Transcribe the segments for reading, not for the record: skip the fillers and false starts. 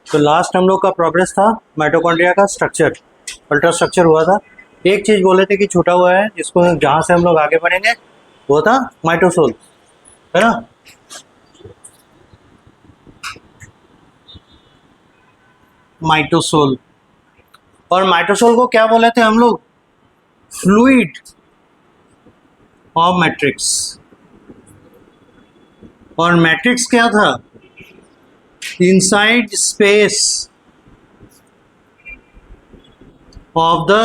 तो लास्ट हम लोग का प्रोग्रेस था माइटोकॉन्ड्रिया का स्ट्रक्चर, अल्ट्रा स्ट्रक्चर हुआ था। एक चीज़ बोले थे कि छूटा हुआ है, जिसको जहाँ से हम लोग आगे बढ़ेंगे वो था माइटोसोल, है ना। माइटोसोल, और माइटोसोल को क्या बोले थे हम लोग? Fluid of matrix. और मैट्रिक्स क्या था? Inside space of the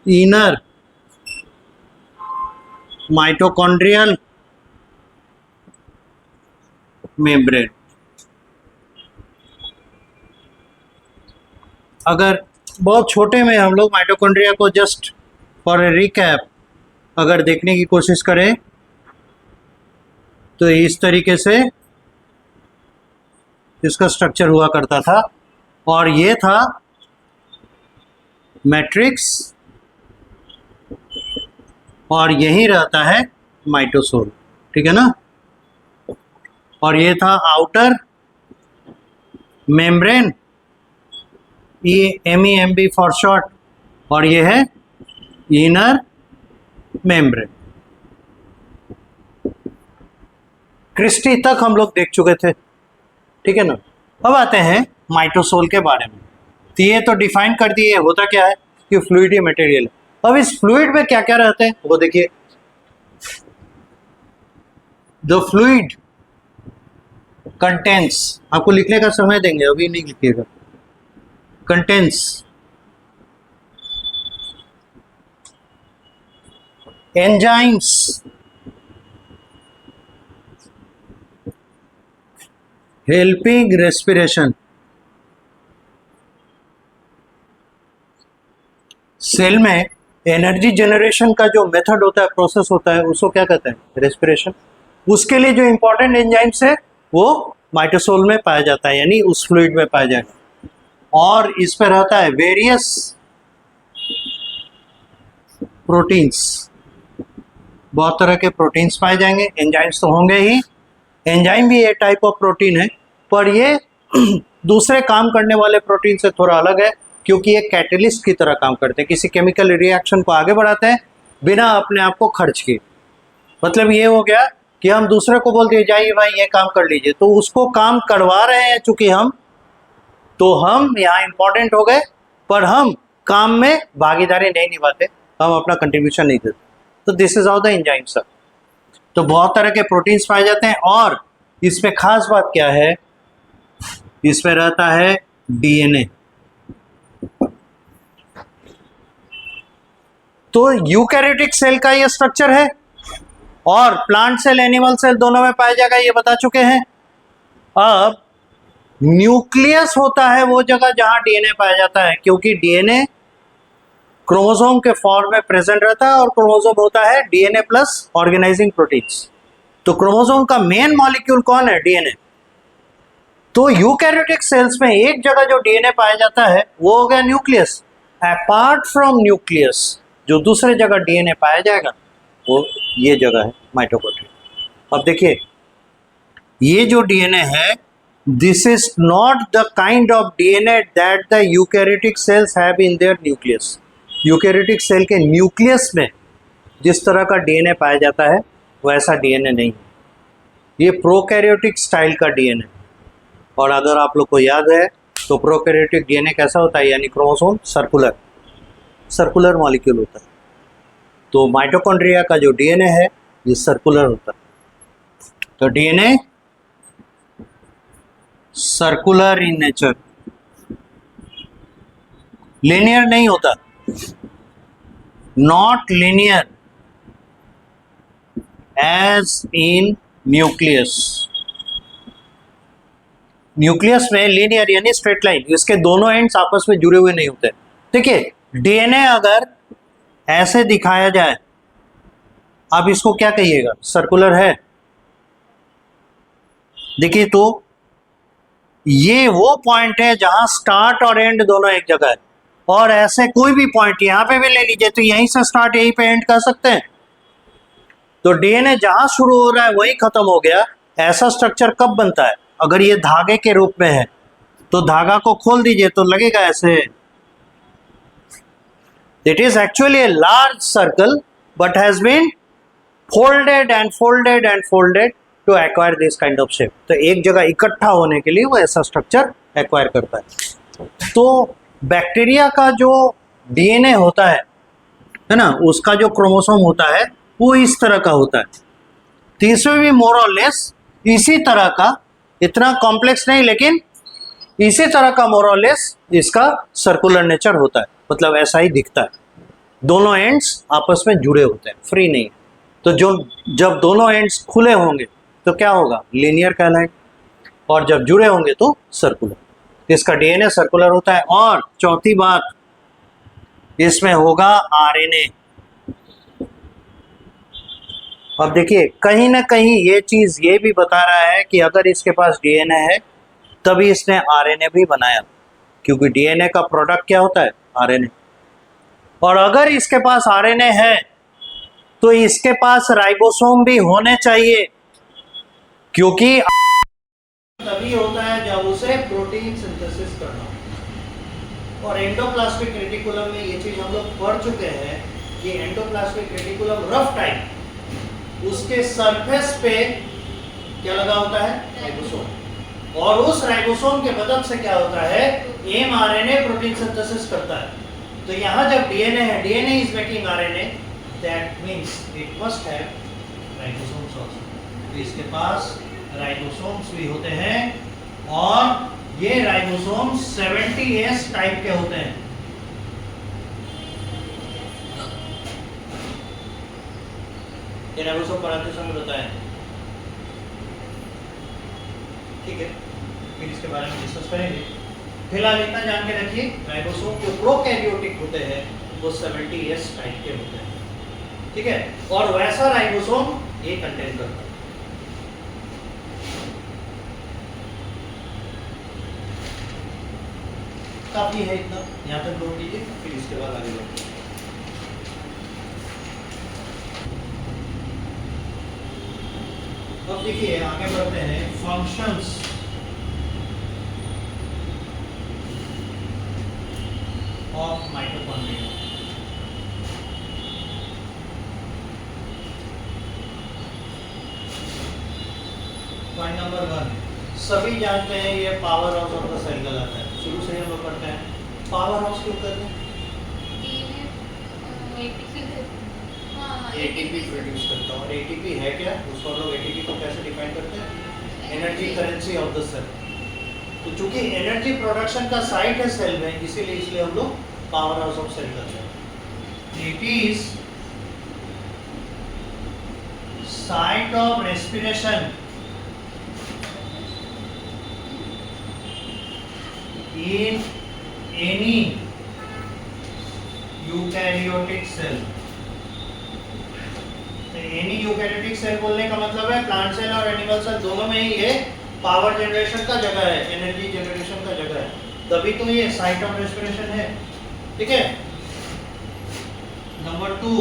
inner mitochondrial membrane। अगर बहुत छोटे में हम लोग माइटोकॉन्ड्रिया को जस्ट फॉर ए रिकैप अगर देखने की कोशिश करें तो इस तरीके से इसका स्ट्रक्चर हुआ करता था, और ये था मैट्रिक्स, और यही रहता है माइटोसोल, ठीक है ना। और ये था आउटर मेम्ब्रेन, ये MEMB फॉर शॉर्ट, और ये है इनर मेम्ब्रेन। क्रिस्टी तक हम लोग देख चुके थे, ठीक है ना। अब आते हैं माइटोसोल के बारे में। तो ये तो डिफाइन कर दिए होता क्या है कि फ्लूइडी मटेरियल। अब इस फ्लूइड में क्या क्या रहते हैं वो देखिए। द फ्लूइड कंटेंट्स, आपको लिखने का समय देंगे, अभी नहीं लिखिएगा। Contents enzymes, helping respiration, cell में एनर्जी जनरेशन का जो मेथड होता है, प्रोसेस होता है, उसको क्या कहते हैं? रेस्पिरेशन। उसके लिए जो इंपॉर्टेंट एंजाइम्स है वो माइटोसोल में पाया जाता है, यानी उस फ्लूइड में पाया जाएगा। और इस पर रहता है वेरियस प्रोटीन्स, बहुत तरह के प्रोटीन्स पाए जाएंगे। एंजाइम्स तो होंगे ही, एंजाइम भी एक टाइप ऑफ प्रोटीन है, पर ये दूसरे काम करने वाले प्रोटीन से थोड़ा अलग है, क्योंकि ये कैटलिस्ट की तरह काम करते हैं, किसी केमिकल रिएक्शन को आगे बढ़ाते हैं बिना अपने आप को खर्च किए। मतलब ये हो गया कि हम दूसरे को बोल दिए जाइए भाई ये काम कर लीजिए, तो उसको काम करवा रहे हैं चूंकि हम, तो हम यहाँ इंपॉर्टेंट हो गए, पर हम काम में भागीदारी नहीं निभाते, हम अपना कंट्रीब्यूशन नहीं देते। तो this is how the enzymes are. तो बहुत तरह के प्रोटीन्स पाए जाते हैं, और इसमें खास बात क्या है, इसमें रहता है DNA। तो यूकैरियोटिक सेल का ये स्ट्रक्चर है, और प्लांट सेल एनिमल सेल दोनों में पाया जाएगा, ये बता चुके हैं। अब न्यूक्लियस होता है वो जगह जहां DNA पाया जाता है, क्योंकि DNA क्रोमोसोम के फॉर्म में प्रेजेंट रहता है, और क्रोमोसोम होता है DNA प्लस ऑर्गेनाइजिंग प्रोटीन्स। तो क्रोमोसोम का मेन मॉलिक्यूल कौन है? DNA। तो यूकैरियोटिक सेल्स में एक जगह जो DNA पाया जाता है वो हो गया न्यूक्लियस। अपार्ट फ्रॉम न्यूक्लियस जो दूसरे जगह DNA पाया जाएगा वो ये जगह है माइटोकॉन्ड्रिया। अब देखिए, ये जो DNA है, this is not the kind of DNA that the eukaryotic cells have in their nucleus. Eukaryotic cell के न्यूक्लियस में जिस तरह का DNA पाया जाता है वैसा DNA नहीं, ये प्रोकैरियोटिक स्टाइल का DNA। और अगर आप लोग को याद है तो प्रोकैरियोटिक DNA कैसा होता है, यानी क्रोमोसोम सर्कुलर मॉलिक्यूल होता है। तो माइटोकॉन्ड्रिया का जो DNA है ये सर्कुलर होता है। तो DNA circular in nature, linear नहीं होता, not linear as in nucleus. Nucleus में लिनियर यानी स्ट्रेट लाइन, इसके दोनों एंड्स आपस में जुड़े हुए नहीं होते। देखिए, DNA अगर ऐसे दिखाया जाए, आप इसको क्या कहिएगा? सर्कुलर है। देखिए, तो ये वो पॉइंट है जहां स्टार्ट और एंड दोनों एक जगह है, और ऐसे कोई भी पॉइंट यहां पे भी ले लीजिए तो यहीं से स्टार्ट यहीं पे एंड कर सकते हैं। तो DNA जहां शुरू हो रहा है वही खत्म हो गया। ऐसा स्ट्रक्चर कब बनता है? अगर ये धागे के रूप में है, तो धागा को खोल दीजिए तो लगेगा ऐसे। It is actually a large circle but has been folded and folded and folded to acquire this kind of shape. तो एक जगह इकट्ठा होने के लिए वो ऐसा स्ट्रक्चर एक्वायर करता है। तो बैक्टीरिया का जो डीएनए होता है ना, उसका जो क्रोमोसोम होता है वो इस तरह का होता है। तो इसमें भी मोर और लेस इसी तरह का, इतना कॉम्प्लेक्स नहीं लेकिन इसी तरह का मोर और लेस इसका सर्कुलर नेचर होता है, मतलब ऐसा ही दिखता है। दोनों एंड्स आपस में जुड़े होते हैं, फ्री नहीं। तो जब दोनों एंड्स खुले होंगे तो क्या होगा, लीनियर कहलाएगा, और जब जुड़े होंगे तो सर्कुलर। इसका डीएनए सर्कुलर होता है। और चौथी बात, इसमें होगा आरएनए। अब देखिए कहीं ना कहीं ये चीज ये भी बता रहा है कि अगर इसके पास डीएनए है तभी इसने आरएनए भी बनाया, क्योंकि डीएनए का प्रोडक्ट क्या होता है, आरएनए। और अगर इसके पास आरएनए है तो इसके पास राइबोसोम भी होने चाहिए, क्योंकि तभी होता है जब उसे प्रोटीन सिंथेसिस करना हो। और एंडोप्लाज्मिक रेटिकुलम में ये चीज हम लोग पढ़ चुके हैं कि एंडोप्लाज्मिक रेटिकुलम रफ टाइप, उसके सरफेस पे क्या लगा होता है, राइबोसोम। और उस राइबोसोम के मदद से क्या होता है, एमआरएनए प्रोटीन सिंथेसिस करता है। तो यहाँ जब डीएनए है, DNA is making RNA, that means it must have ribosomes also. तो इसके पास राइबोसोम्स भी होते हैं, और ये राइबोसोम्स 70S टाइप के होते हैं। ये राइबोसोम पढ़ाते समय बताएं, ठीक है, फिर इसके बारे में डिस्कस करेंगे। फिलहाल इतना जान के रखिए, राइबोसोम जो प्रोकैरियोटिक होते हैं वो 70S टाइप के होते हैं, ठीक है। और वैसा राइबोसोम ये कंटेन करता है। काफी है इतना, यहाँ तक नोट कीजिए, फिर इसके बाद आगे बढ़ते हैं। अब देखिए आगे बढ़ते हैं, functions of mitochondria. Point number 1, सभी जानते हैं ये power house of the cell कहलाता है। शुरू से हम लोग पढ़ते हैं, पावर हाउस क्यों कहते हैं, एटीपी प्रोड्यूस करता है। और एटीपी है क्या, उसको हम लोग एटीपी को कैसे डिफाइन करते हैं, energy currency of the cell. तो चूंकि एनर्जी प्रोडक्शन का साइट है सेल में, इसीलिए हम लोग पावर हाउस ऑफ सेल कहते हैं। It is site of respiration in any eukaryotic cell। Any eukaryotic cell बोलने का मतलब है प्लांट सेल और एनिमल सेल दोनों में ही ये पावर जनरेशन का जगह है, एनर्जी जनरेशन का जगह है, तभी तो ये साइट ऑफ रेस्पिरेशन है, ठीक है। Number 2,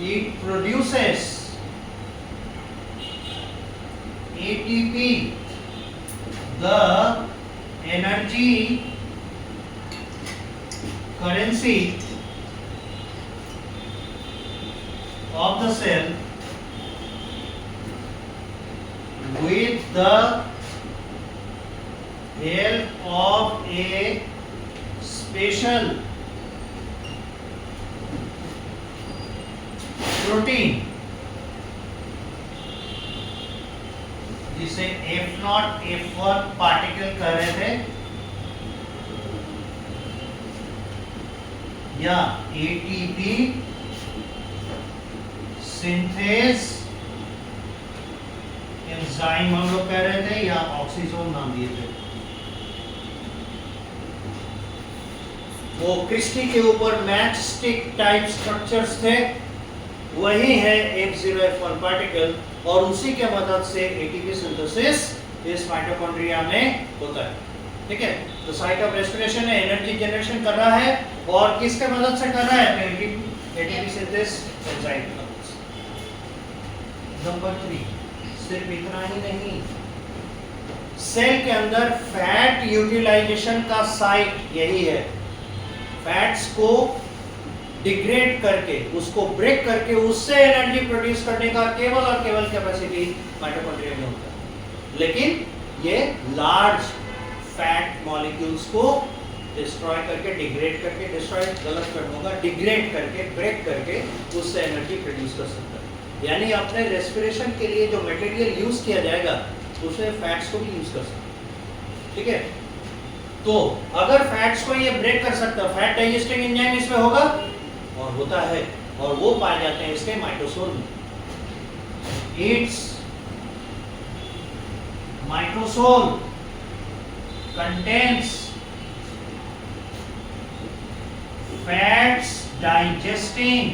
it produces ATP, the energy currency of the cell with the help of a special protein जिसे F0 F1 पार्टिकल कह रहे थे, या एटीपी सिंथेस एंजाइम हम लोग कह रहे थे, या ऑक्सीजोम नाम दिए थे। वो क्रिस्टी के ऊपर मैच स्टिक टाइप स्ट्रक्चर्स थे, वही है F0F1 पार्टिकल, और उसी के मदद से एटीपी सिंथेसिस इस माइटोकॉन्ड्रिया में होता है, ठीक है। तो साइट ऑफ रेस्पिरेशन है, एनर्जी जनरेशन कर रहा है, और किसके मदद से कर रहा है, एटीपी सिंथेसिस एंजाइम की मदद से। नंबर 3, सिर्फ इतना ही नहीं, सेल के अंदर फैट यूटिलाइजेशन का साइट यही है। फैट्स को डिग्रेड करके, उसको ब्रेक करके, उससे एनर्जी प्रोड्यूस करने का केवल और केवल कैपेसिटी माइटोकॉन्ड्रिया में होता है। लेकिन ये लार्ज फैट मॉलिक्यूल्स को डिस्ट्रॉय करके, डिग्रेड करके, डिस्ट्रॉय गलत टर्म होगा, डिग्रेड करके, ब्रेक करके उससे एनर्जी प्रोड्यूस कर सकता है। यानी अपने रेस्पिरेशन के लिए जो मटेरियल यूज किया जाएगा उसे फैट्स को भी यूज कर सकते हैं। ठीक है, तो अगर फैट्स को ये ब्रेक कर सकता है, फैट डाइजेस्टिंग एंजाइम इसमें होगा और होता है, और वो पाए जाते हैं इसके माइटोसोल में। Its mitosol contains fats digesting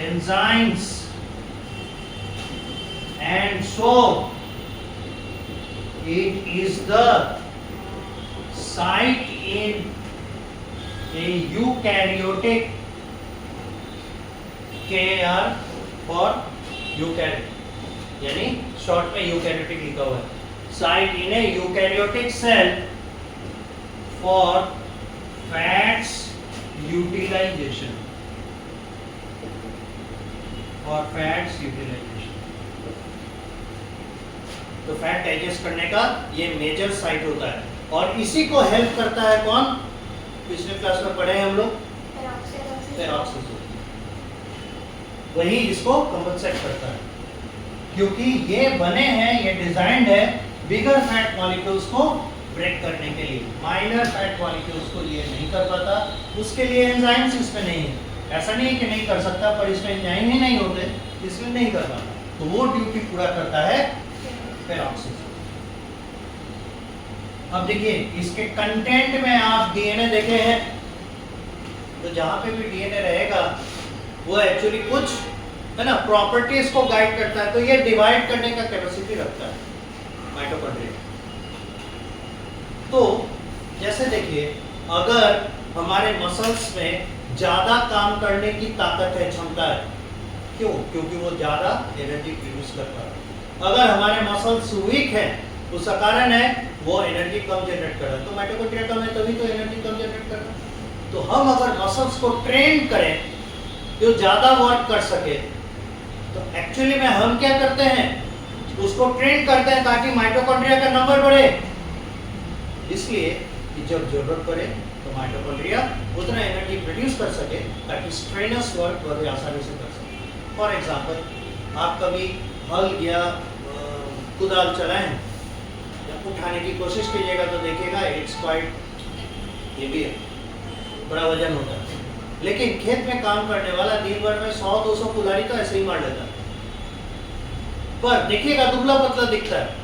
enzymes, and so it is the site in a eukaryotic, KR for eukaryotic, यानी शॉर्ट में यूकैरियोटिक लिखा हुआ है, site in a eukaryotic cell for fats utilization, for fats utilization। तो fat digest करने का ये major site होता है, और इसी को हेल्प करता है कौन? पिछले क्लास में पढ़े हैं हम लोग, पेरोक्सिसोल। वही इसको कंपनसेट करता है, क्योंकि ये बने हैं, ये डिजाइंड है बिगर फैट मॉलिक्यूल्स को ब्रेक करने के लिए। माइनर फैट मॉलिक्यूल्स को ये नहीं कर पाता, उसके लिए एंजाइम्स इसमें नहीं है। ऐसा नहीं है कि नहीं कर सकता, पर इसमें एंजाइम ही नहीं होते, इसलिए नहीं कर पाता। तो वो ड्यूटी पूरा करता है पेरोक्सिसोल। अब देखिए इसके कंटेंट में आप डीएनए देखे हैं, तो जहां पे भी डीएनए रहेगा वो एक्चुअली कुछ है ना प्रॉपर्टीज को गाइड करता है। तो ये डिवाइड करने का कैपेसिटी रखता है माइटोकॉन्ड्रिया। तो जैसे देखिए, अगर हमारे मसल्स में ज्यादा काम करने की ताकत है, क्षमता है, क्यों? क्योंकि वो ज्यादा एनर्जी प्रोड्यूस करता है। अगर हमारे मसल्स वीक हैं, उसका कारण है वो एनर्जी कम जनरेट कर रहा है। तो माइटोकॉन्ड्रिया कम है तभी तो एनर्जी कम जनरेट कर रहा है। तो हम अगर मसल्स को ट्रेन करें जो ज्यादा वर्क कर सके, तो एक्चुअली में हम क्या करते हैं, उसको ट्रेन करते हैं ताकि माइटोकॉन्ड्रिया का नंबर बढ़े। इसलिए कि जब जरूरत पड़े तो माइटोकॉन्ड्रिया उतना एनर्जी प्रोड्यूस कर सके ताकि स्ट्रेनस वर्क बड़े आसानी से कर सके। फॉर एग्जांपल, आप कभी हल या कुदाल चलाएं या उठाने की कोशिश कीजिएगा तो देखिएगा इट्स क्वाइट हेवी है, बड़ा वजन होता है। लेकिन खेत में काम करने वाला दिन भर में 100-200 कुल्हाड़ी तो ऐसे ही मार लेता है, पर देखिएगा दुबला पतला दिखता है।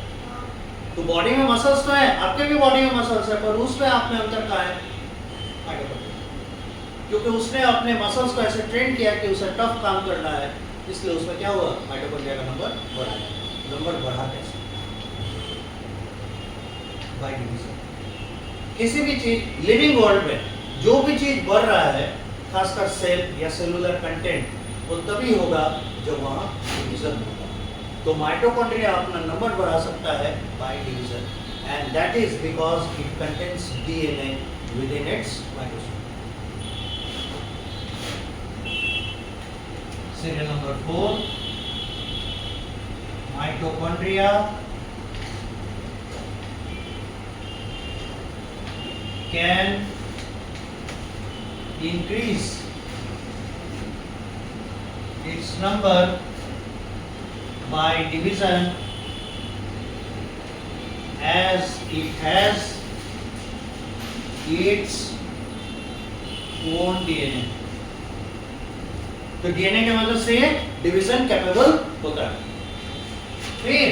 तो बॉडी में मसल्स तो है, आपके भी बॉडी में मसल्स है, पर उसमें आप में अंतर कहाँ है? क्योंकि उसने अपने मसल्स को ऐसे ट्रेन किया कि उसे टफ काम करना है, इसलिए उसमें क्या हुआ, माइटोकॉन्ड्रिया का नंबर बढ़ा। नंबर बढ़ा कैसे? By division. किसी भी चीज लिविंग वर्ल्ड में जो भी चीज बढ़ रहा है, खासकर सेल या सेलुलर कंटेंट, वो तभी होगा जब वहाँ डिवीजन होगा। तो माइटोकॉन्ड्रिया अपना नंबर बढ़ा सकता है by division, and that is because it contains DNA within its mitosome. Serial number 4, mitochondria can increase its number by division as it has its own DNA। तो DNA की मदद से division capable होता है। फिर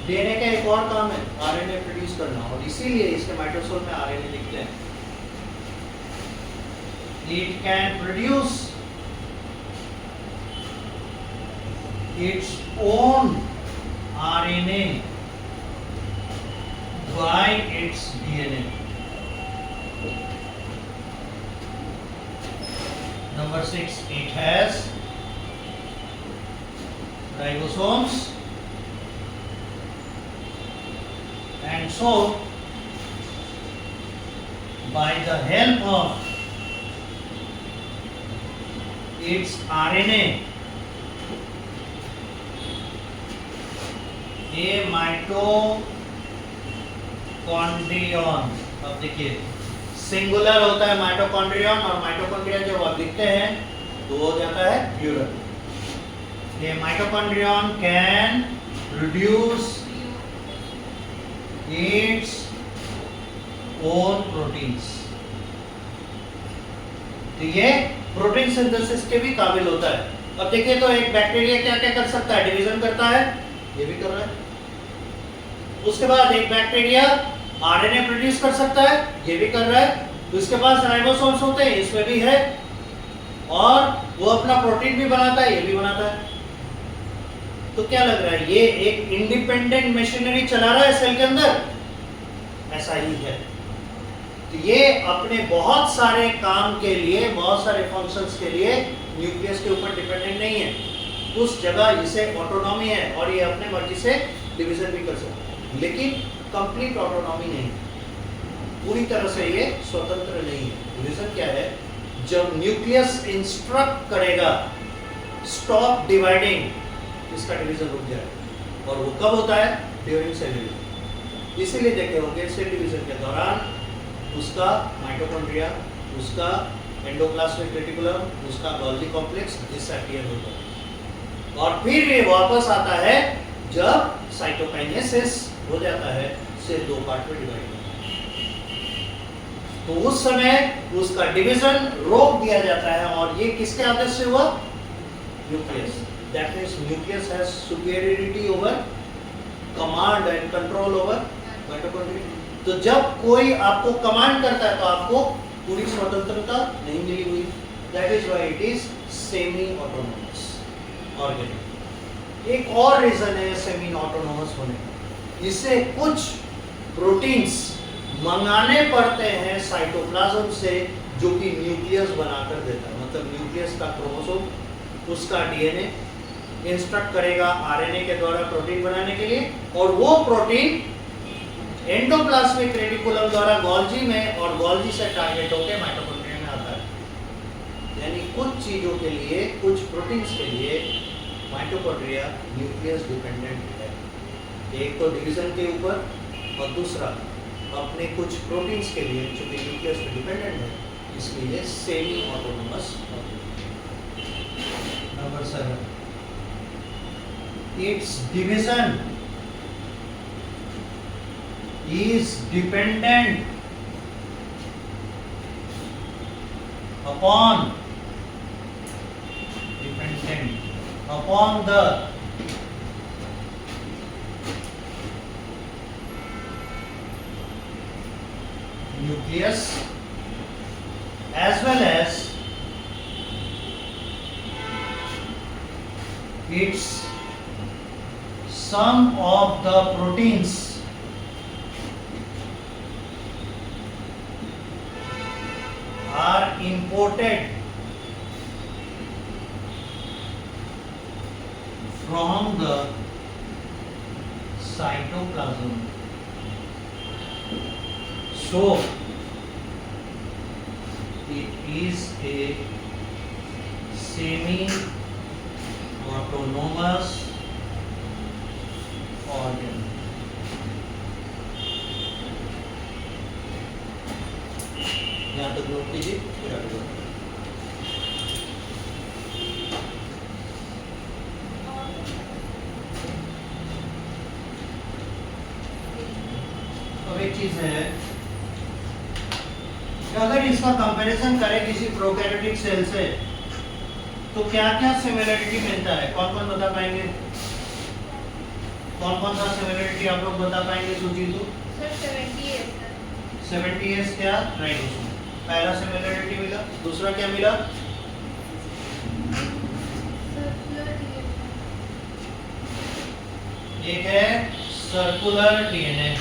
DNA का एक और काम है आरएनए प्रोड्यूस करना, और इसीलिए इसके माइटोसोल में आरएनए दिखते हैं। It can produce its own RNA bye it's DNA. Number 6, it has ribosomes and so by the help of its RNA, a mitochondrion, अब देखिए सिंगुलर होता है माइटोकॉन्ड्रियन, और माइटोकॉन्ड्रिया जब आप लिखते हैं तो हो जाता है प्लूरल। ये mitochondrion can produce its own proteins. तो ये प्रोटीन सिंथेसिस के भी काबिल होता है। अब देखिए तो एक बैक्टीरिया क्या क्या कर सकता है, डिवीजन करता है, ये भी कर रहा है। उसके बाद एक बैक्टीरिया आरएनए प्रोड्यूस कर सकता है, ये भी कर रहा है। तो इसके पास राइबोसोम्स होते हैं, इसमें भी है, और वो अपना प्रोटीन भी बनाता है, ये भी बनाता है। तो क्या लग रहा है, ये एक इंडिपेंडेंट मशीनरी चला रहा है सेल के अंदर, ऐसा ही है। तो ये अपने बहुत सारे काम के लिए, बहुत सारे फंक्शंस के लिए न्यूक्लियस के ऊपर डिपेंडेंट नहीं है। उस जगह इसे ऑटोनॉमी है और ये अपने मर्जी से डिवीजन भी कर सकता है, लेकिन कंप्लीट ऑटोनॉमी नहीं, पूरी तरह से ये स्वतंत्र नहीं है। रीजन क्या है, जब न्यूक्लियस इंस्ट्रक्ट करेगा स्टॉप डिवाइडिंग, इसका डिवीजन रुक जाएगा। और वो कब होता है, ड्यूरिंग सेल डिवीजन। इसीलिए देखे होंगे सेल डिवीजन के दौरान उसका माइटोकॉन्ड्रिया, उसका एंडोप्लाज्मिक रेटिकुलम, उसका गोल्गी कॉम्प्लेक्स डिसअपीयर होता है, और फिर ये वापस आता है जब साइटोकाइनेसिस हो जाता है, सेल दो पार्ट में डिवाइड होता है। तो उस समय उसका डिवीजन रोक दिया जाता है, और ये किसके आदेश से हुआ, nucleus. That means nucleus has superiority over command and control over mitochondria. तो जब कोई आपको कमांड करता है तो आपको पूरी स्वतंत्रता नहीं मिली हुई। That is why it is semi autonomous organism. एक और रीजन है सेमी ऑटोनोमस होने का, इससे कुछ प्रोटीन्स मंगाने पड़ते हैं साइटोप्लाज्म से, जो कि न्यूक्लियस बनाकर देता है। मतलब न्यूक्लियस का क्रोमोसोम, उसका डीएनए इंस्ट्रक्ट करेगा आरएनए के द्वारा प्रोटीन बनाने के लिए, और वो प्रोटीन एंडोप्लाज्मिक रेटिकुलम द्वारा गोल्जी में, और गोल्जी से टारगेट होकर माइटोकॉन्ड्रिया में आता है। यानी कुछ चीजों के लिए, कुछ प्रोटीन्स के लिए माइटोकॉन्ड्रिया न्यूक्लियस डिपेंडेंट है। एक तो डिवीजन के ऊपर, और दूसरा अपने कुछ प्रोटीन्स के लिए जो कि न्यूक्लियस पे डिपेंडेंट है, इसलिए semi autonomous. Number 7, it's division is dependent upon the nucleus as well as its sum of the proteins are imported from the cytoplasm. So it is a semi-autonomous organ. यहाँ तक note कीजिए, फिर आगे बढ़ते हैं। अब एक चीज है कि अगर इसका कंपैरिजन करें किसी प्रोकैरियोटिक सेल से, तो क्या क्या सिमिलरिटी मिलता है, कौन कौन बता पाएंगे? कौन कौन सा सिमिलरिटी आप लोग बता पाएंगे? सूची तो सर 70s क्या, राइबोसोम। पहला सिमिलरिटी मिला, दूसरा क्या मिला? एक है सर्कुलर डीएनए,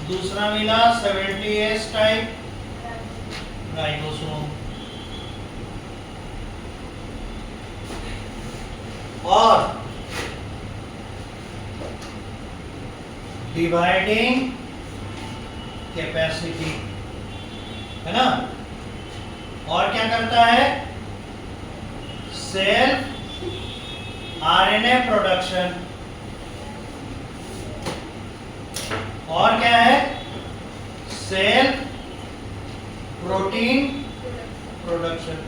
दूसरा मिला 70s टाइप राइबोसोम, और डिवाइडिंग कैपेसिटी, है ना। और क्या करता है, सेल्फ आरएनए प्रोडक्शन, और क्या है, सेल्फ प्रोटीन प्रोडक्शन।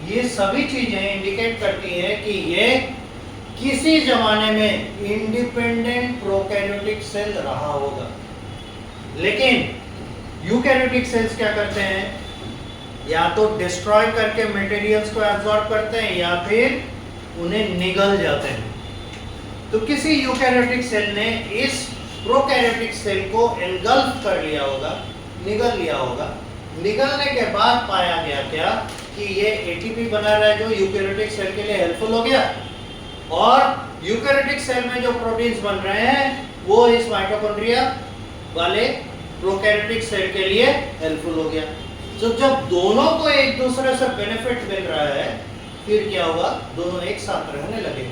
ये सभी चीजें इंडिकेट करती है कि ये किसी जमाने में इंडिपेंडेंट प्रोकैरियोटिक सेल रहा होगा। लेकिन यूकैरियोटिक सेल्स क्या करते हैं, या तो डिस्ट्रॉय करके मटेरियल्स को एब्जॉर्ब करते हैं या फिर उन्हें निगल जाते हैं। तो किसी यूकैरियोटिक सेल ने इस प्रोकैरियोटिक सेल को एनगल्फ कर लिया होगा, निगल लिया होगा। निगलने के बाद पाया गया क्या कि ये एटीपी बना रहा है जो यूकैरियोटिक सेल के लिए हेल्पफुल हो गया, और यूकैरियोटिक सेल में जो प्रोटीन्स बन रहे हैं वो इस माइटोकॉन्ड्रिया वाले प्रोकैरियोटिक सेल के लिए हेल्पफुल हो गया। तो जब दोनों को एक दूसरे से बेनिफिट मिल रहा है, फिर क्या होगा, दोनों एक साथ रहने लगे।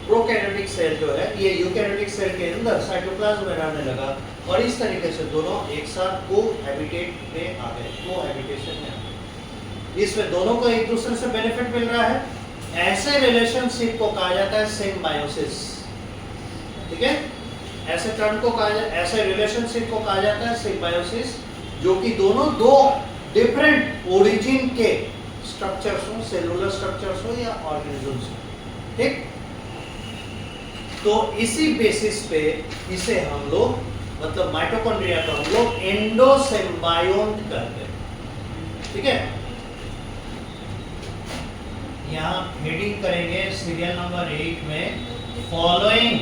प्रोकैरियोटिक सेल जो है ये यूकैरियोटिक सेल के अंदर साइटोप्लाज्म में रहने लगा, और इस तरीके से दोनों एक साथ कोहैबिटेट में आ गए, कोहैबिटेशन में आ गए। इसमें दोनों को एक दूसरे से बेनिफिट मिल रहा है। ऐसे रिलेशनशिप को कहा जाता है सिम्बायोसिस, ठीक है। ऐसे टर्म को ऐसे रिलेशनशिप को कहा जाता है सिम्बायोसिस, जो कि दोनों दो डिफरेंट ओरिजिन के स्ट्रक्चर्स हो, सेलुलर स्ट्रक्चर्स हो या ऑर्गेनिजम्स हो, ठीक। तो इसी बेसिस पे इसे हम लोग, मतलब माइटोकॉन्ड्रिया को हम लोग एंडोसिम्बायोन्ट कहते हैं, ठीक है। यहाँ हेडिंग करेंगे सीरियल नंबर 8 में, फॉलोइंग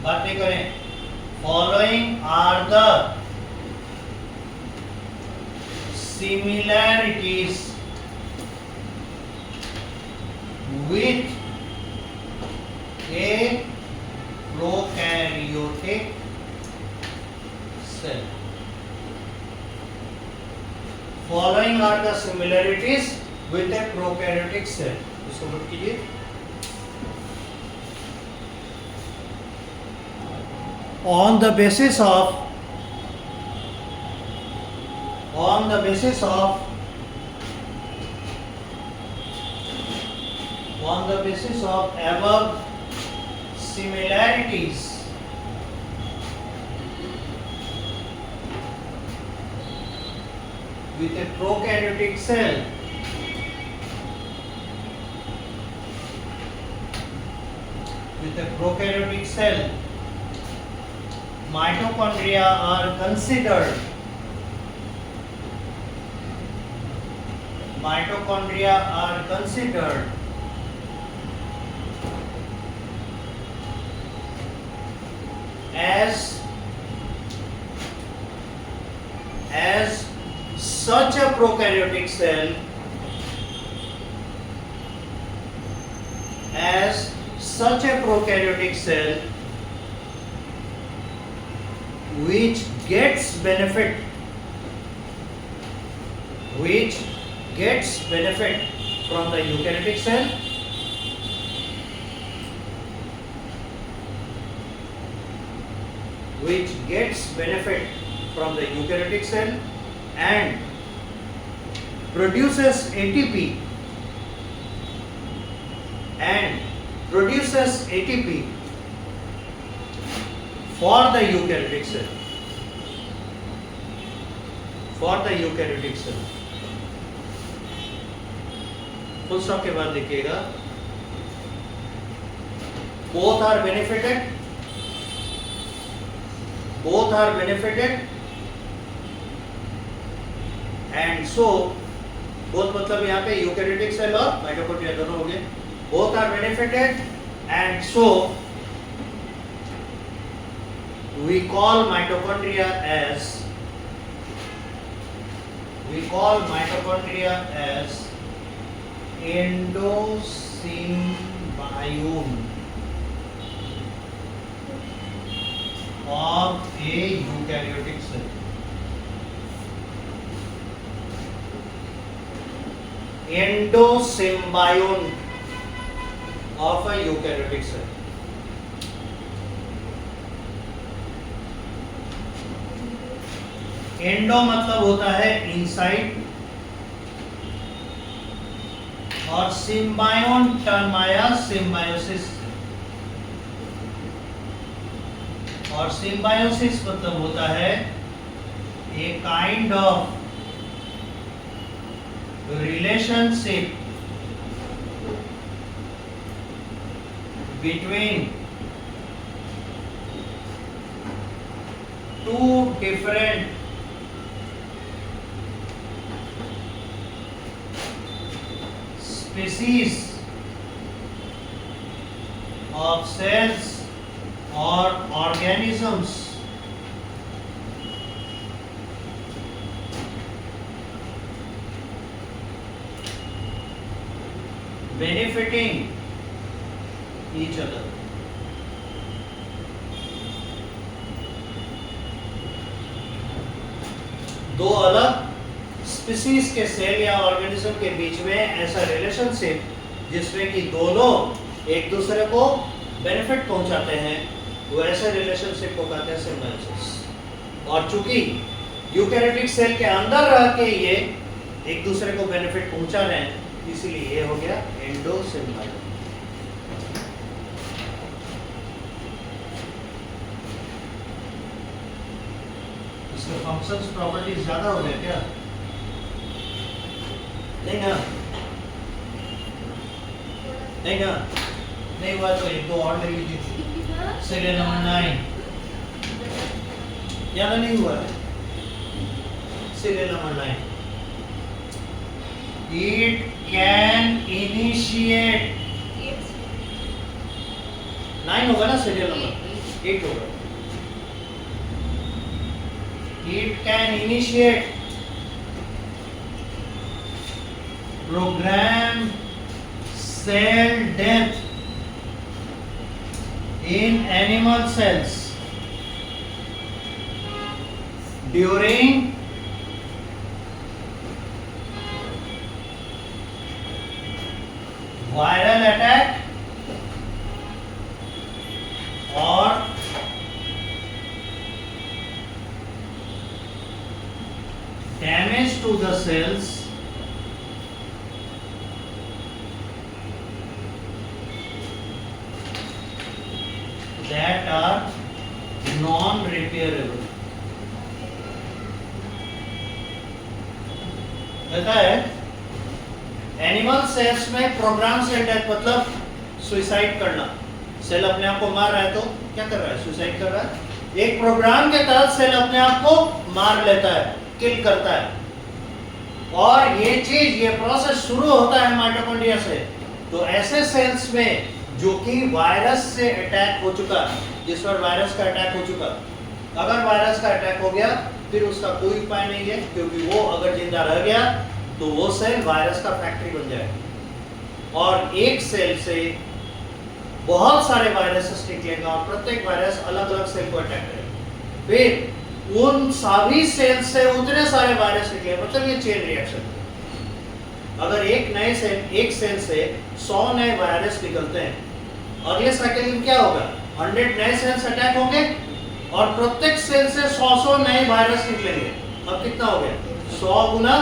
बातें करें, following are the similarities with a prokaryotic cell. Following are the similarities with a prokaryotic cell. इसको नोट कीजिए। On the basis of above similarities with a prokaryotic cell, mitochondria are considered as such a prokaryotic cell, which gets benefit from the eukaryotic cell, and produces ATP for the eukaryotic cell. Full stop के बाद देखिएगा, both are benefited and so both मतलब यहाँ पे eukaryotic cell और mitochondria दोनों हो गए, both are benefited and so we call mitochondria as endosymbiont of a eukaryotic cell. Endosymbiont of a eukaryotic cell. Endo मतलब होता है इनसाइड, और सिम्बायोन टर्म आया सिम्बायोसिस, और सिम्बायोसिस मतलब होता है a kind of relationship between two different species of cells or organisms benefiting each other. दो अलग स्पीसीज के सेल या ऑर्गेनिज्म के बीच में ऐसा रिलेशनशिप जिसमें कि दोनों एक दूसरे को बेनिफिट पहुंचाते हैं, वो ऐसे रिलेशनशिप को कहते हैं सिम्बायोसिस। और चूंकि यूकैरियोटिक सेल के अंदर रह के ये एक दूसरे को बेनिफिट पहुंचा रहे हैं, इसीलिए ये हो गया एंडोसिम्बायोसिस। इसके फंक्शंस प्रॉपर्टीज ज्यादा हो गए क्या? नहीं ना, नहीं ना, नहीं हुआ तो एक दो और ले लीजिए। सीरियल नंबर 9 ज्यादा नहीं हुआ है। Serial number 9, it can initiate, 9 होगा ना, सीरियल नंबर 8 होगा। It can initiate program cell death in animal cells during viral attack or damage to the cells that are non-repairable। कहता है एनिमल सेल्स में प्रोग्राम सेल डेथ मतलब suicide करना। Cell अपने आप को मार रहा है तो क्या कर रहा है? सुसाइड कर रहा है। एक प्रोग्राम के तहत सेल अपने आप को मार लेता है, किल करता है। और ये चीज, ये प्रोसेस शुरू होता है माइटोकॉन्ड्रिया से। तो ऐसे सेल्स में जो कि वायरस से अटैक हो चुका, जिस पर वायरस का अटैक हो चुका, अगर वायरस का अटैक हो गया फिर उसका कोई उपाय नहीं है, क्योंकि वो अगर जिंदा रह गया तो वो सेल वायरस का फैक्ट्री बन जाएगा और एक सेल से बहुत सारे वायरसेस निकलेगा और प्रत्येक वायरस अलग अलग सेल को अटैक करेगा। फिर उन सभी सेल से उतने सारे वायरस निकले, मतलब ये चेन रिएक्शन। अगर एक सेल से 100 नए वायरस निकलते हैं, अगले साइकिल में क्या होगा? 100 नए सेल्स अटैक होंगे और प्रत्येक सेल से 100 नए वायरस निकलेंगे। अब कितना हो गया? 100 गुना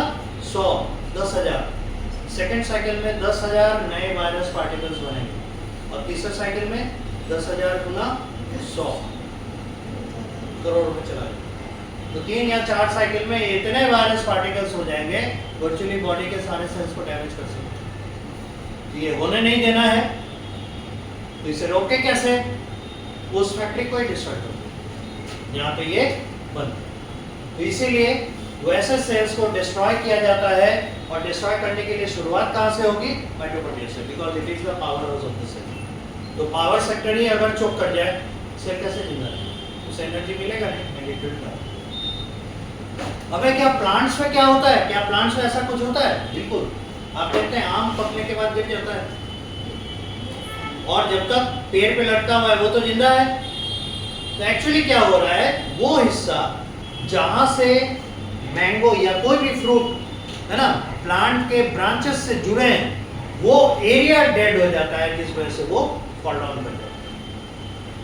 100, 10,000। सेकेंड साइकिल में 10,000 नए वायरस पार्टिकल्स बनेंगे और तीसरे साइकिल में 10,000 गुना 100, करोड़ में चला जाएगा। तो 3 या 4 साइकिल में इतने वायरस पार्टिकल्स हो जाएंगे वर्चुअली बॉडी के सारे सेल्स को डैमेज कर सकते। तो ये होने नहीं देना है, तो इसे रोके कैसे? उस फैक्ट्री को ही डिस्ट्रॉय कर दो जहाँ पे ये बंद। तो इसीलिए वैसे सेल्स को डिस्ट्रॉय किया जाता है और डिस्ट्रॉय करने के लिए शुरुआत कहाँ से होगी? माइटोकॉन्ड्रिया से, because it is the power house of the cell. तो पावर सेक्टर ही अगर चोक कर जाए, सेल कैसे जिंदा रहेगा? उसे एनर्जी मिलेगा नहीं। अबे क्या प्लांट्स में क्या होता है? क्या प्लांट्स में ऐसा कुछ होता है? बिल्कुल। आप देखते हैं आम पकने के बाद गिर जाता है और जब तक पेड़ पे लटका हुआ है वो तो जिंदा है। तो एक्चुअली क्या हो रहा है, वो हिस्सा जहां से मैंगो या कोई भी फ्रूट है ना प्लांट के ब्रांचेस से जुड़े हैं, वो एरिया डेड हो जाता है, जिस वजह से वो फॉल डाउन कर जाता है।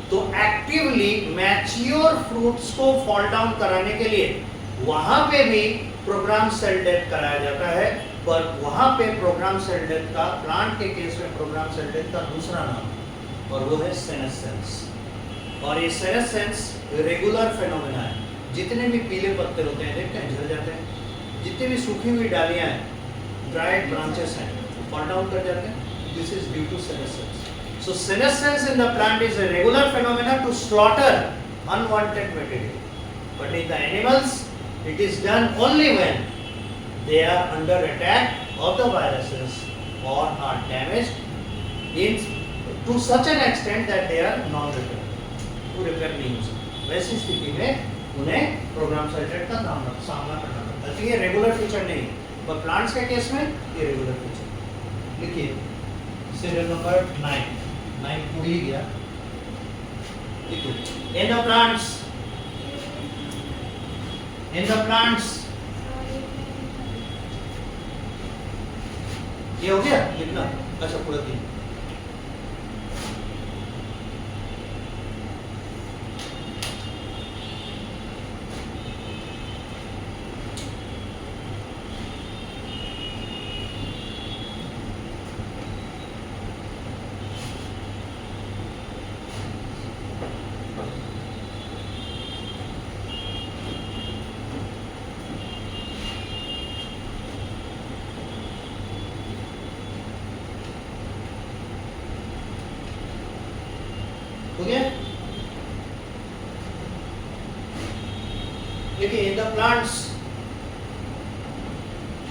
तो एक्टिवली मैच्योर फ्रूट्स को फॉल डाउन कराने के लिए वहां पे भी प्रोग्राम सेल डेथ कराया जाता है, पर वहां पे प्रोग्राम सेल डेथ का, प्लांट के केस में प्रोग्राम सेल डेथ का दूसरा नाम है और वो है सेनेसेंस। और ये सेनेसेंस रेगुलर फेनोमेना है। जितने भी पीले पत्ते होते हैं देखते हैं झड़ जाते हैं, जितनी भी सूखी हुई डालियां हैं, ड्राइड ब्रांचेस हैं, फॉल डाउन कर जाते हैं। This is due to senescence. So senescence in the plant is a regular phenomena to slaughter unwanted material, but in the animals it is done only when they are under attack of the viruses or are damaged in to such an extent that they are non-repairable, to repair नहीं हो सकते। वैसी स्थिति में उन्हें programme cell death का सामना करना पड़ता है। तो ये रेगुलर फीचर नहीं, पर प्लांट्स के केस में ये रेगुलर फीचर। लिखिए सीरियल नंबर 9 पूरी गया। देखिए इन द प्लांट्स ये हो गया लिखना। अच्छा पूरा दिन हो गया। देखिए in the plants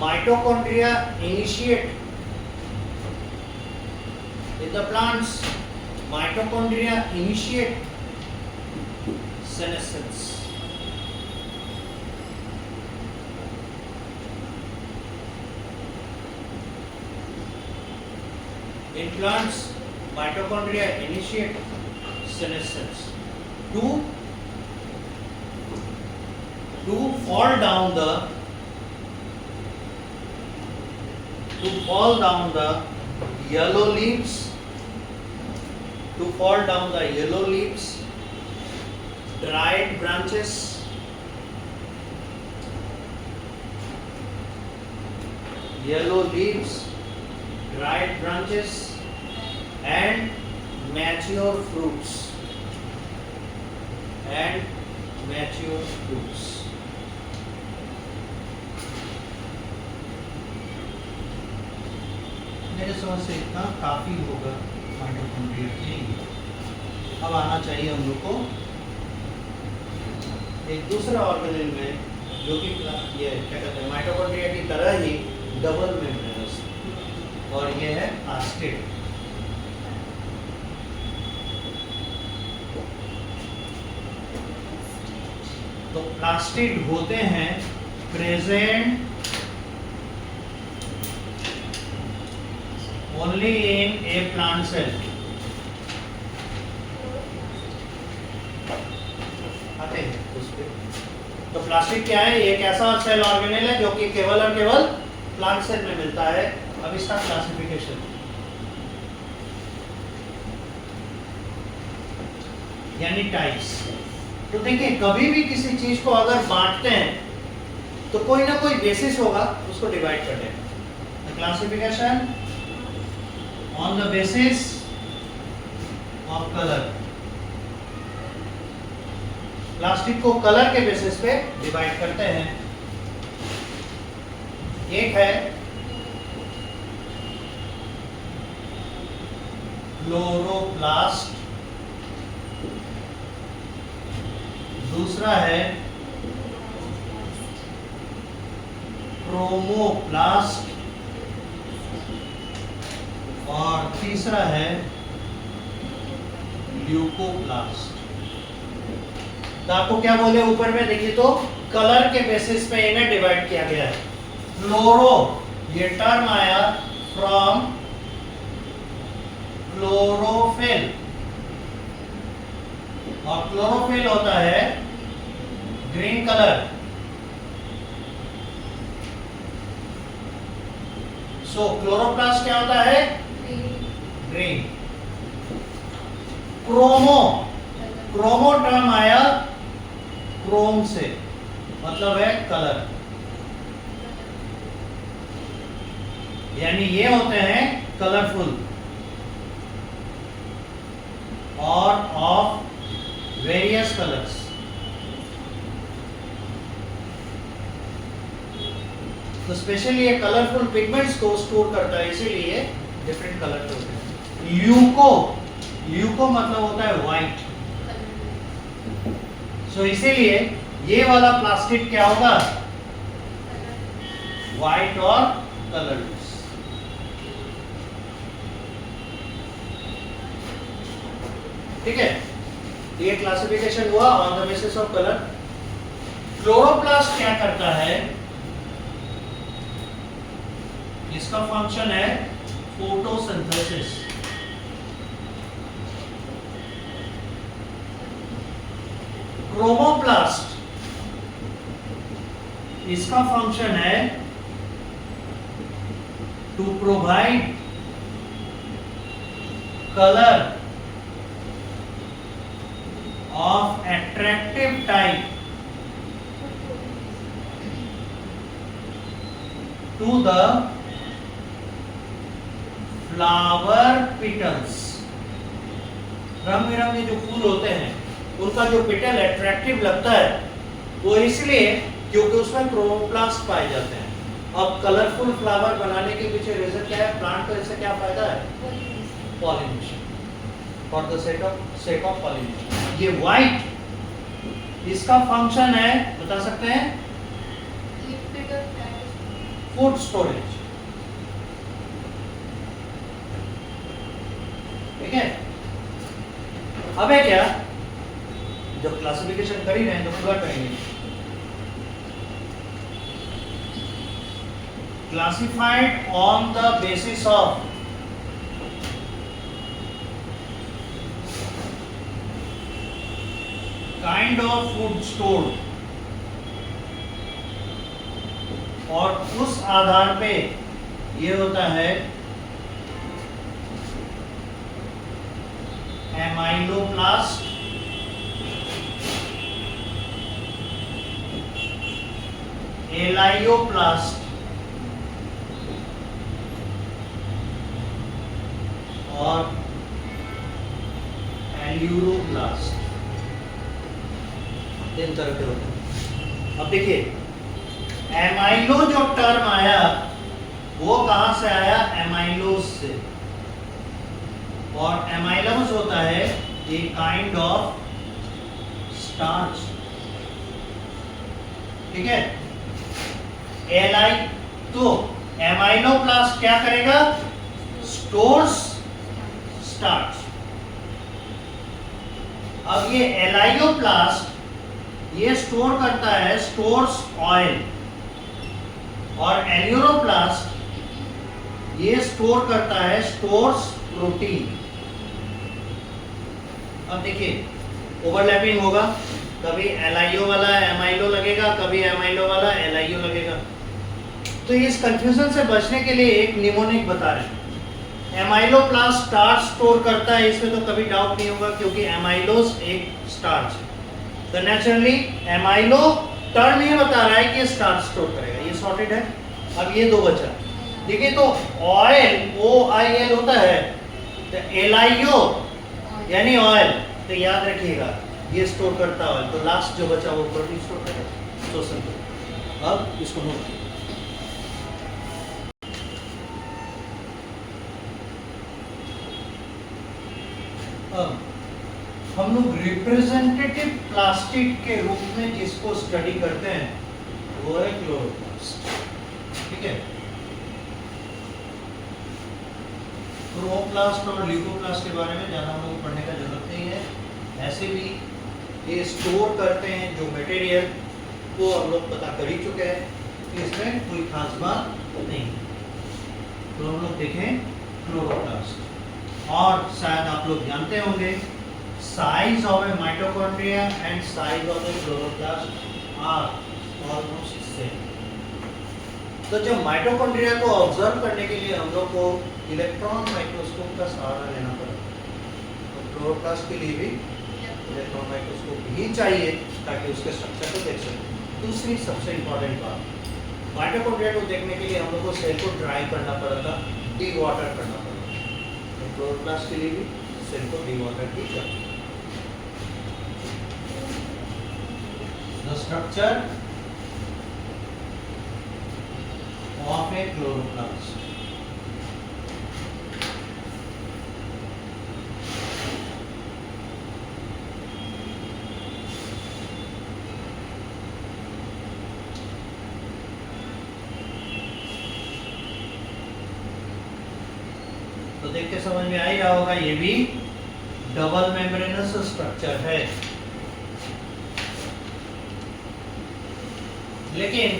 mitochondria initiate, in the plants mitochondria initiate senescence. In plants, mitochondria initiate senescence to fall down the yellow leaves, dried branches, yellow leaves, dried branches and mature fruits मेरे समझ से इतना काफी होगा mitochondria के लिए। अब आना चाहिए हम लोग को एक दूसरा ऑर्गेनेल में जो कि ये क्या कहते हैं माइटोकॉन्ड्रिया की तरह ही डबल मेम्ब्रेनस, और ये है प्लास्टिड। तो प्लास्टिड होते हैं present only in a plant cell. आते हैं उस पे। तो प्लास्टिड क्या है? ये एक ऐसा सेल ऑर्गेनेल है जो कि केवल और केवल प्लांट सेल में मिलता है। अब इसका क्लासिफिकेशन यानी टाइप्स। तो देखिए कभी भी किसी चीज को अगर बांटते हैं तो कोई ना कोई बेसिस होगा उसको डिवाइड करने का। Classification on the basis of colour. Plastic को कलर के बेसिस पे डिवाइड करते हैं। एक है क्लोरोप्लास्ट, दूसरा है क्रोमोप्लास्ट और तीसरा है ल्यूकोप्लास्ट। तो आपको क्या बोले ऊपर में देखिए तो कलर के बेसिस पे इन्हें डिवाइड किया गया है। क्लोरो ये टर्म आया फ्रॉम क्लोरोफिल, और क्लोरोफिल होता है ग्रीन कलर। सो क्लोरोप्लास्ट क्या होता है? ग्रीन। क्रोमो, क्रोमो टर्म आया क्रोम से, मतलब है कलर, यानी ये होते हैं कलरफुल और ऑफ वेरियस कलर्स। तो स्पेशली ये कलरफुल पिगमेंट्स को स्टोर करता है, इसीलिए डिफरेंट कलर के होते हैं। ल्यूको मतलब होता है व्हाइट। सो इसीलिए ये वाला प्लास्टिक क्या होगा, व्हाइट और कलरलेस। ठीक है, ये क्लासिफिकेशन हुआ on the basis of colour. Chloroplast क्या करता है, इसका फंक्शन है फोटोसिंथेसिस। क्रोमोप्लास्ट, इसका फंक्शन है to provide colour of attractive type to the flower petals। रंग बिरंगे जो फूल होते हैं उनका जो पेटल अट्रैक्टिव लगता है वो इसलिए क्योंकि उसमें क्रोमोप्लास्ट पाए जाते हैं। अब कलरफुल फ्लावर बनाने के पीछे रीजन क्या है, प्लांट को इससे क्या फायदा है, pollination, for the sake of pollination. ये व्हाइट, इसका फंक्शन है, बता सकते हैं, फूड स्टोरेज। ठीक है, अब है क्या, जब क्लासिफिकेशन कर ही रहे हैं तो पूरा करेंगे। Classified on the basis of kind of food store, और उस आधार पे ये होता है एमाइलोप्लास्ट, एलाइयोप्लास्ट और एल्यूरोप्लास्ट। तीन तरह के होते हैं। अब देखिए, एमाइलो जो टर्म आया वो कहां से आया, एमाइलोज से, और एमाइलोज होता है ए काइंड ऑफ स्टार्च। ठीक है, एलाई, तो एमाइलोप्लास्ट क्या करेगा, स्टोर्स स्टार्च। अब ये एलाइयोप्लास्ट ये स्टोर करता है, स्टोर्स ऑयल, और एल्यूरोप्लास्ट ये स्टोर करता है, स्टोर्स प्रोटीन। अब देखिए ओवरलैपिंग होगा, कभी एलाइयो वाला एमाइलो लगेगा, कभी एमाइलो वाला एलाइयो लगेगा। तो इस कंफ्यूजन से बचने के लिए एक निमोनिक बता रहे हैं। एमाइलोप्लास्ट स्टार्च स्टोर करता है, इसमें तो कभी डाउट नहीं होगा क्योंकि एमाइलोज एक स्टार्च है। तो नेचुरली एमाइलो टर्म ये बता रहा है कि स्टार्च स्टोर करेगा, ये सॉर्टेड है। अब ये दो बचा, देखिए, तो ऑयल OIL होता है, तो एलाइयो यानी ऑयल, तो याद रखिएगा ये स्टोर करता है ऑयल, तो लास्ट जो बचा वो प्रोटीन स्टोर करेगा। तो सिंपल। अब इसको नोट कीजिए, अब हम लोग रिप्रेजेंटेटिव प्लास्टिक के रूप में जिसको स्टडी करते हैं वो है क्लोरोप्लास्ट। ठीक है, क्लोरोप्लास्ट और ल्यूकोप्लास्ट के बारे में ज़्यादा हम लोग पढ़ने का जरूरत नहीं है। ऐसे भी ये स्टोर करते हैं जो मटेरियल, वो हम लोग पता कर ही चुके हैं, इसमें कोई खास बात नहीं। तो हम लोग देखें क्लोरोप्लास्ट, और शायद आप लोग जानते होंगे size of a mitochondria and size of a chloroplast are almost same. तो जब माइटोकॉन्ड्रिया को ऑब्जर्व करने के लिए हम लोग को इलेक्ट्रॉन माइक्रोस्कोप का सहारा लेना पड़ा, तो क्लोरोप्लास्ट के लिए भी इलेक्ट्रॉन माइक्रोस्कोप ही चाहिए ताकि उसके स्ट्रक्चर को देख सकें। दूसरी सबसे इंपॉर्टेंट बात, माइटोकॉन्ड्रिया को देखने के लिए हम लोग को सेल को ड्राई करना पड़ा था, डी वाटर करना पड़ा था। तो क्लोरोप्लास्ट के लिए भी सेल को डी वाटर की जरूरत। The structure of a chloroplast. तो देख के समझ में आ ही रहा होगा, ये भी डबल मेम्ब्रेनस स्ट्रक्चर है। लेकिन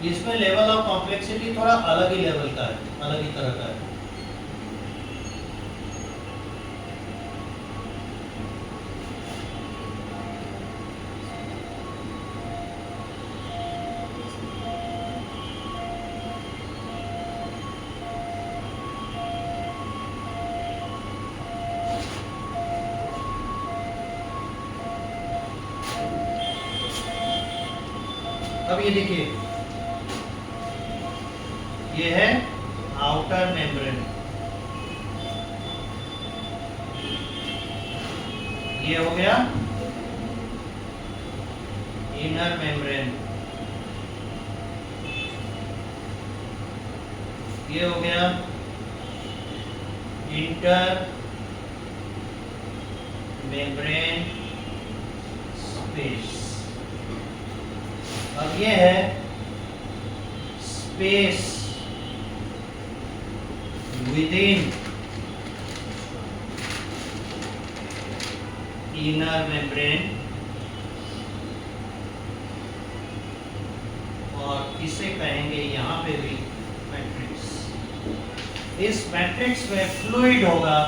इसमें लेवल ऑफ कॉम्प्लेक्सिटी थोड़ा अलग ही लेवल का है, अलग ही तरह का है। अब ये देखिए, ये है आउटर मेम्ब्रेन, ये हो गया इनर मेम्ब्रेन, ये हो गया इंटर मेम्ब्रेन स्पेस। अब ये है स्पेस विदिन इनर मेम्ब्रेन, और इसे कहेंगे यहां पे भी मैट्रिक्स। इस मैट्रिक्स में फ्लूइड होगा,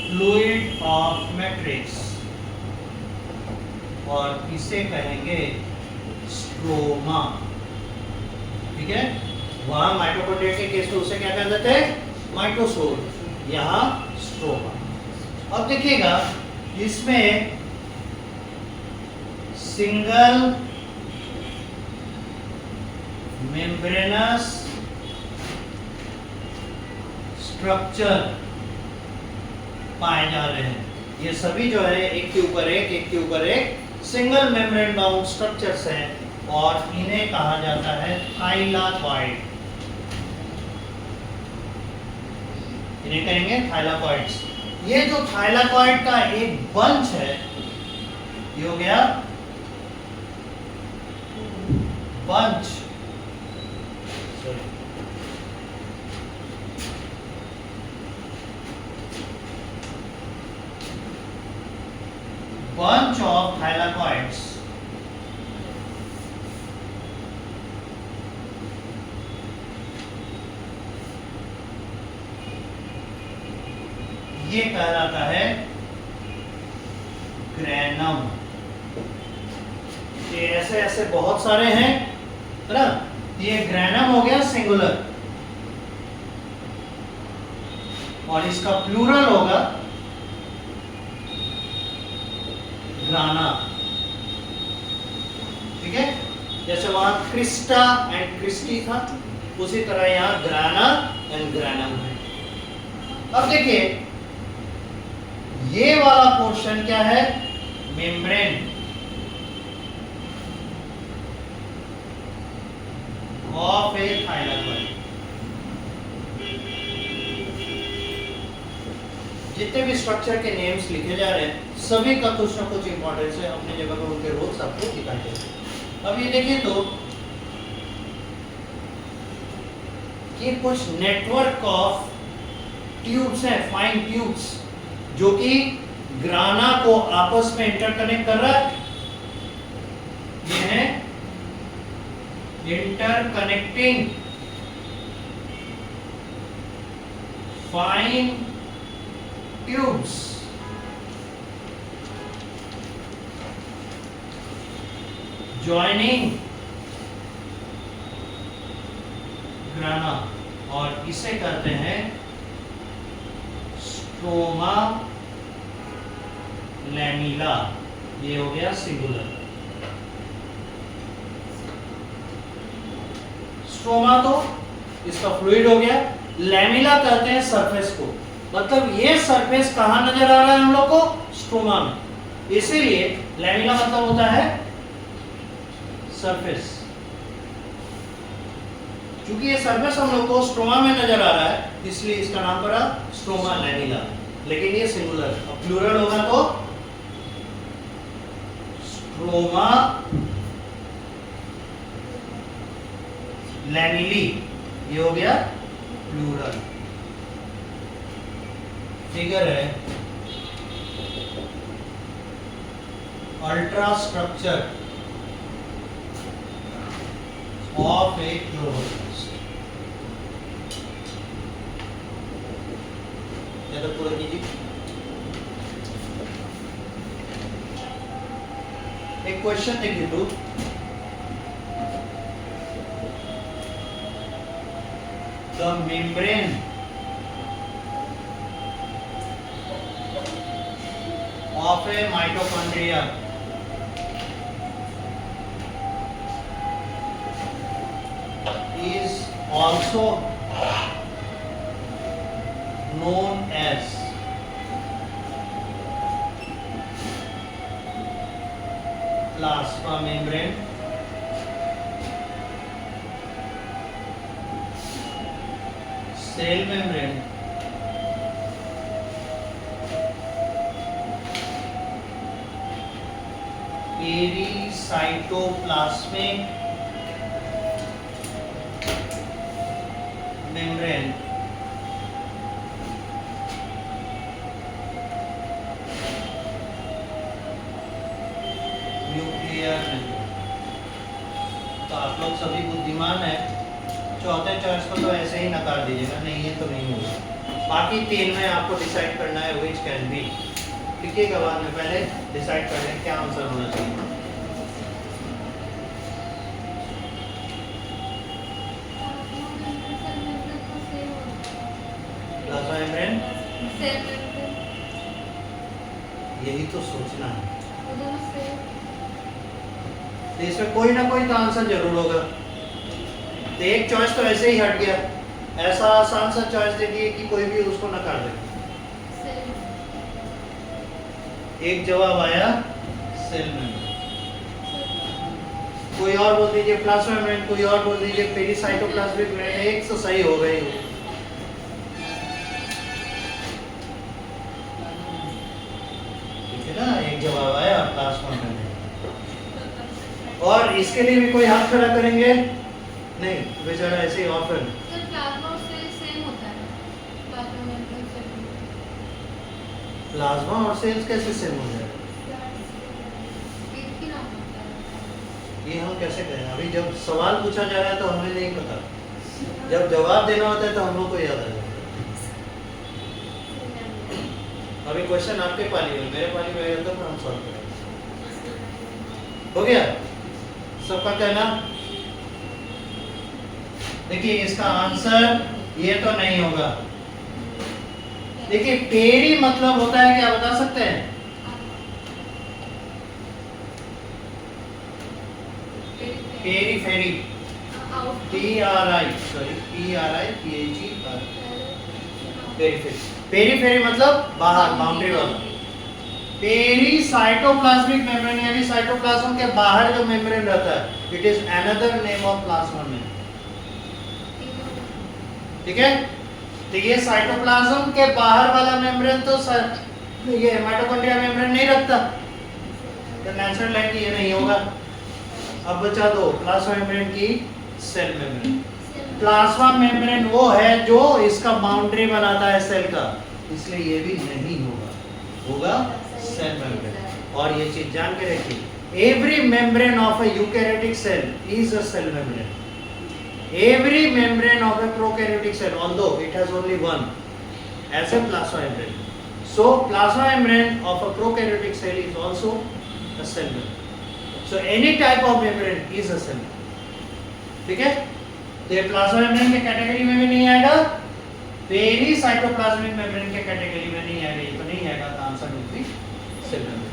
फ्लूइड ऑफ मैट्रिक्स, और इसे कहेंगे स्ट्रोमा। ठीक है, वहां माइटोकॉन्ड्रिया के केस में उसे क्या कहते थे, माइटोसोल, यहां स्ट्रोमा। अब देखिएगा, इसमें सिंगल मेम्ब्रेनस स्ट्रक्चर पाए जा रहे हैं। ये सभी जो है एक के ऊपर एक सिंगल मेम्ब्रेन बाउंड स्ट्रक्चर्स हैं, और इन्हें कहा जाता है थाइलाकॉइड। इन्हें कहेंगे थाइलाकॉइड्स। ये जो थाइलाकॉइड का एक बंच है, ये हो गया बंच, bunch of thylakoids, ये कहलाता है ग्रैनम। ये ऐसे ऐसे बहुत सारे हैं, है ना। ये ग्रैनम हो गया सिंगुलर, और इसका प्लूरल होगा ग्राना। ठीक है, जैसे वहां क्रिस्टा एंड क्रिस्टी था, उसी तरह यहां ग्राना एंड ग्रैनम है। अब देखिए, ये वाला पोर्शन क्या है, मेम्ब्रेन ऑफ ए थाइलाकॉइड। जितने भी स्ट्रक्चर के नेम्स लिखे जा रहे हैं, सभी का कुछ ना कुछ इंपॉर्टेंस है, अपनी जगह पर उनके रोल्स आपको दिखाई देते। अब ये देखिए तो कि कुछ नेटवर्क ऑफ ट्यूब्स हैं, फाइन ट्यूब्स, जो कि ग्राना को आपस में इंटरकनेक्ट कर रहा है। ये है इंटरकनेक्टिंग फाइन ट्यूब्स, ज्वाइनिंग ग्राना, और इसे कहते हैं स्ट्रोमा लैमिला। ये हो गया सिंगुलर। स्ट्रोमा तो इसका फ्लूइड हो गया, लैमिला कहते हैं सरफेस को, मतलब ये सरफेस कहाँ नजर आ रहा है हम लोग को? स्ट्रोमा में, इसीलिए लैमिला मतलब होता है सरफेस। क्योंकि ये सरफेस हम लोग को स्ट्रोमा में नजर आ रहा है इसलिए इसका नाम पड़ा स्ट्रोमा लैमिला, लेकिन ये सिंगुलर, अब प्लूरल होगा तो स्ट्रोमा लैमिली, ये हो गया प्लूरल। फिगर है ultra structure of a chloroplast, या तो पूरा कीजिए। एक क्वेश्चन देखिए तो the membrane of a mitochondria is also known as plasma membrane, cell membrane, pericytoplasmic membrane, nuclear membrane। तो आप लोग सभी बुद्धिमान हैं, चौथे चॉइस को तो ऐसे ही नकार दीजिएगा, नहीं ये तो नहीं होगा। बाकी तीन में आपको डिसाइड करना है व्हिच कैन बी। लिखिएगा बाद में, पहले डिसाइड कर लें क्या आंसर होना चाहिए। प्लाज्मा मेम्ब्रेन, यही तो सोचना है, तो इसमें कोई ना कोई तो आंसर जरूर होगा। तो एक चॉइस तो ऐसे ही हट गया, ऐसा आसान सा चॉइस दे दिए कि कोई भी उसको नकार दे। एक जवाब आया सेल मेम्ब्रेन, कोई और बोल दीजिए प्लाज्मा मेम्ब्रेन, कोई और बोल दीजिए पेरिसाइटोप्लाज्मिक मेम्ब्रेन, एक तो सही हो गई। ठीक है ना, एक जवाब आया प्लाज्मा मेम्ब्रेन। और इसके लिए भी कोई हाथ खड़ा करेंगे? नहीं, बेचारा ऐसे ही ऑफर। प्लाज्मा और सेल्स कैसे सेम हो जाए? ये हम कैसे करें? अभी जब सवाल पूछा जा रहा है तो हमें नहीं पता, जब जवाब देना होता है तो हम लोग को याद आ जाता है। अभी क्वेश्चन आपके पाली में, मेरे पाली में आया तो हम सॉल्व करेंगे। हो गया सबका कहना? देखिए इसका आंसर ये तो नहीं होगा। देखिए पेरी मतलब होता है, क्या बता सकते हैं? पेरीफेरी, पेरीफेरी मतलब बाहर, बाउंड्री वाला। पेरीसाइटोप्लाज्मिक मेम्ब्रेन यानी साइटोप्लाज्म के बाहर जो मेम्ब्रेन रहता है, it is another name of plasma membrane. ठीक है, तो ये साइटोप्लाज्म के बाहर वाला मेम्ब्रेन तो ये माइटोकॉन्ड्रिया मेम्ब्रेन नहीं रखता, तो नेचुरल है कि ये नहीं होगा। अब बचा दो प्लाज्मा मेम्ब्रेन की सेल मेम्ब्रेन। प्लाज्मा मेम्ब्रेन वो है जो इसका बाउंड्री बनाता है सेल का, इसलिए ये भी नहीं होगा, होगा सेल मेम्ब्रेन। और ये चीज जान के रखिए, every membrane of a eukaryotic cell is a cell membrane. Every membrane of a prokaryotic cell, although it has only one, as a plasma membrane. So, plasma membrane of a prokaryotic cell is also a cell membrane. So, any type of membrane is a cell membrane. ठीक है? तो ये plasma membrane के category में भी नहीं आएगा, पेरीसाइटोप्लाज्मिक membrane के कैटेगरी में नहीं आएगा, ये तो नहीं आएगा, तो answer will be cell membrane.